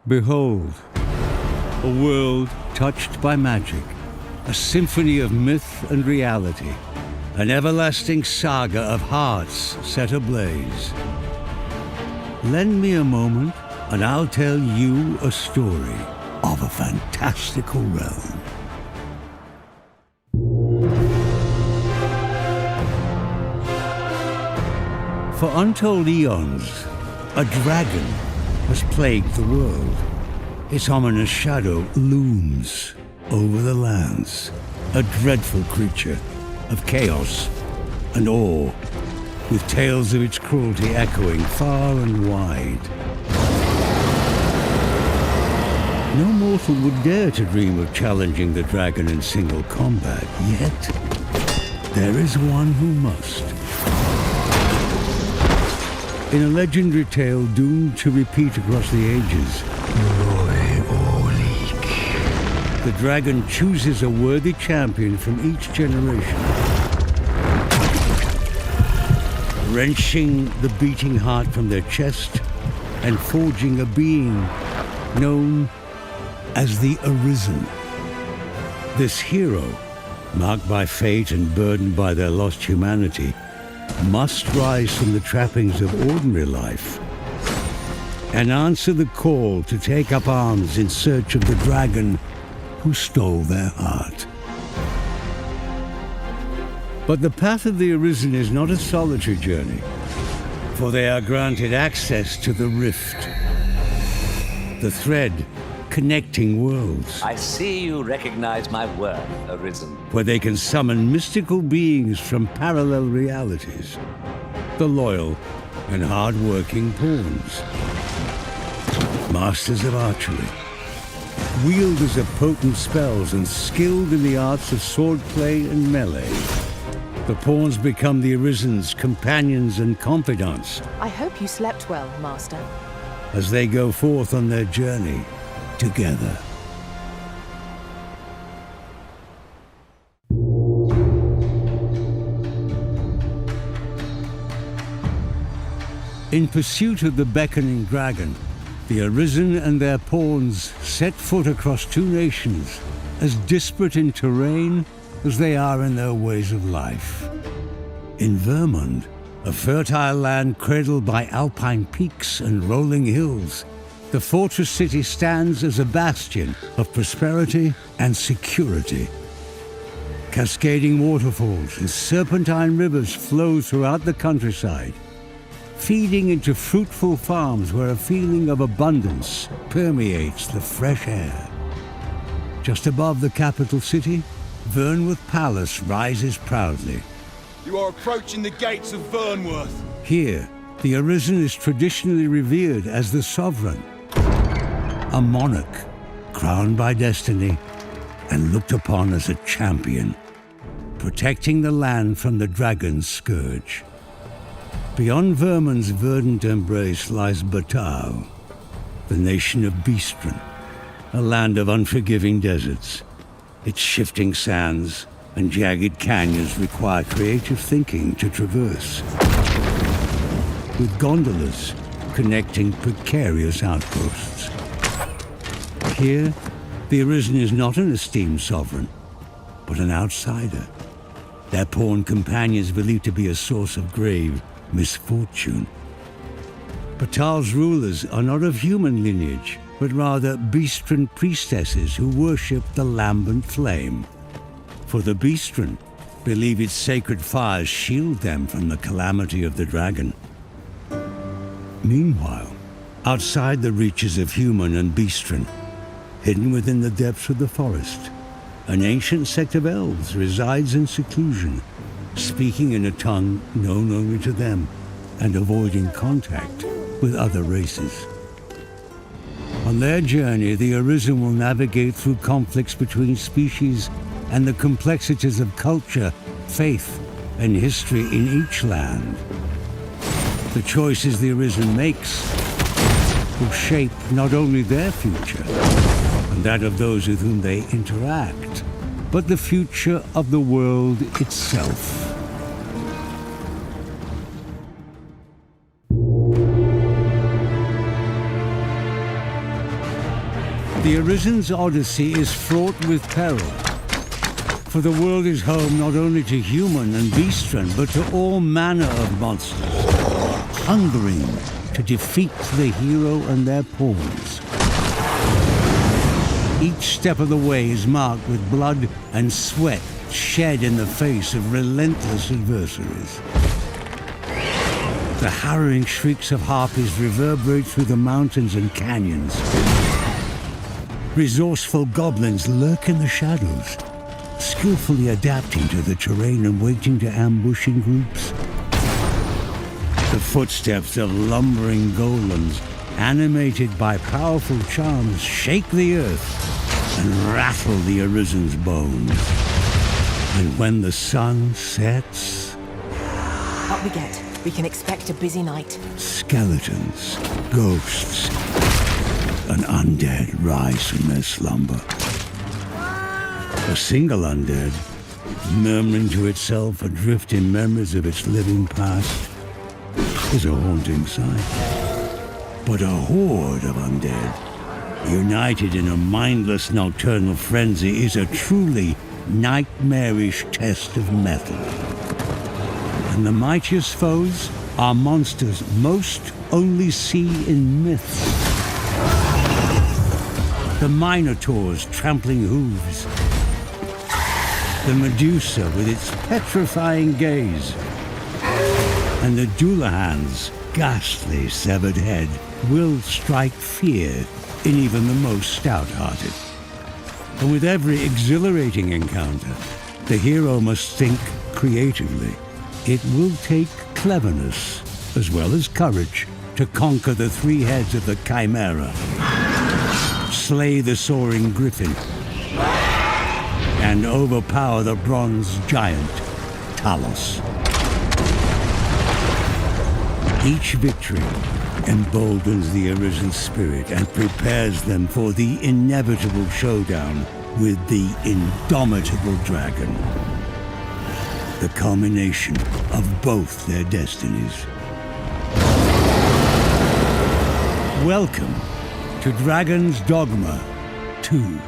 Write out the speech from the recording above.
Behold, a world touched by magic, a symphony of myth and reality, an everlasting saga of hearts set ablaze. Lend me a moment, and I'll tell you a story of a fantastical realm. For untold eons, a dragon has plagued the world. Its ominous shadow looms over the lands, a dreadful creature of chaos and awe, with tales of its cruelty echoing far and wide. No mortal would dare to dream of challenging the dragon in single combat, yet there is one who must. In a legendary tale doomed to repeat across the ages, the dragon chooses a worthy champion from each generation, wrenching the beating heart from their chest and forging a being known as the Arisen. This hero, marked by fate and burdened by their lost humanity, must rise from the trappings of ordinary life and answer the call to take up arms in search of the dragon who stole their heart. But the path of the Arisen is not a solitary journey, for they are granted access to the rift, the thread connecting worlds. I see you recognize my work, Arisen. Where they can summon mystical beings from parallel realities, the loyal and hard-working pawns, masters of archery, wielders of potent spells and skilled in the arts of swordplay and melee. The pawns become the Arisen's companions and confidants I hope you slept well, Master. as they go forth on their journey together. In pursuit of the beckoning dragon, the Arisen and their pawns set foot across two nations, as disparate in terrain as they are in their ways of life. In Vermund, a fertile land cradled by alpine peaks and rolling hills, the fortress city stands as a bastion of prosperity and security. Cascading waterfalls and serpentine rivers flow throughout the countryside, feeding into fruitful farms where a feeling of abundance permeates the fresh air. Just above the capital city, Vernworth Palace rises proudly. You are approaching the gates of Vernworth. Here, the Arisen is traditionally revered as the sovereign, a monarch crowned by destiny and looked upon as a champion, protecting the land from the dragon's scourge. Beyond Vermund's verdant embrace lies Batau, the nation of Beastren, a land of unforgiving deserts. Its shifting sands and jagged canyons require creative thinking to traverse, with gondolas connecting precarious outposts. Here, the Arisen is not an esteemed sovereign, but an outsider, their pawn companions believed to be a source of grave misfortune. Batal's rulers are not of human lineage, but rather Beastren priestesses who worship the lambent flame. For the Beastren believe its sacred fires shield them from the calamity of the dragon. Meanwhile, outside the reaches of human and Beastren, hidden within the depths of the forest, an ancient sect of elves resides in seclusion, speaking in a tongue known only to them and avoiding contact with other races. On their journey, the Arisen will navigate through conflicts between species and the complexities of culture, faith, and history in each land. The choices the Arisen makes will shape not only their future and that of those with whom they interact, but the future of the world itself. The Arisen's odyssey is fraught with peril. For the world is home not only to human and beastren, but to all manner of monsters, hungering to defeat the hero and their pawns. Each step of the way is marked with blood and sweat shed in the face of relentless adversaries. The harrowing shrieks of harpies reverberate through the mountains and canyons. Resourceful goblins lurk in the shadows, skillfully adapting to the terrain and waiting to ambush in groups. The footsteps of lumbering golems, animated by powerful charms, shake the earth and rattle the Arisen's bones. And when the sun sets, Up we get. We can expect a busy night. skeletons, ghosts, and undead rise from their slumber. A single undead, murmuring to itself adrift in memories of its living past, is a haunting sight. But a horde of undead, united in a mindless nocturnal frenzy, is a truly nightmarish test of mettle. And the mightiest foes are monsters most only see in myths. The Minotaur's trampling hooves, the Medusa with its petrifying gaze, and the Dullahan's ghastly severed head will strike fear in even the most stout-hearted. And with every exhilarating encounter, the hero must think creatively. It will take cleverness as well as courage to conquer the three heads of the Chimera, slay the soaring griffin, and overpower the bronze giant, Talos. Each victory emboldens the Arisen spirit and prepares them for the inevitable showdown with the indomitable dragon, the culmination of both their destinies. Welcome to Dragon's Dogma 2.